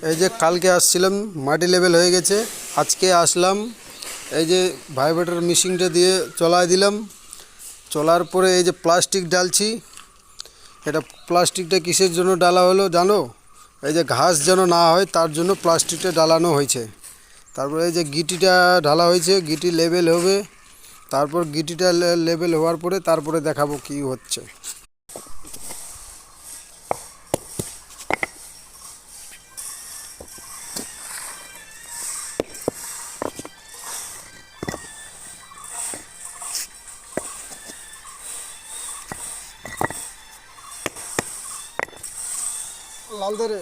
এই যে কালকে আসছিলাম, মাটি লেভেল হয়ে গেছে। আজকে আসলাম, এই যে ভাইব্রেটর মেশিনটা দিয়ে চলায় দিলাম। চলার পরে এই যে প্লাস্টিক ডালছি। এটা প্লাস্টিকটা কিসের জন্য ডালা হলো জানো? এই যে ঘাস যেন না হয় তার জন্য প্লাস্টিকটা ডালানো হয়েছে। তারপরে এই যে গিটিটা ঢালা হয়েছে, গিটি লেভেল হবে। তারপর গিটিটা লেভেল হওয়ার পরে তারপরে দেখাবো কি হচ্ছে। লাল দে রে।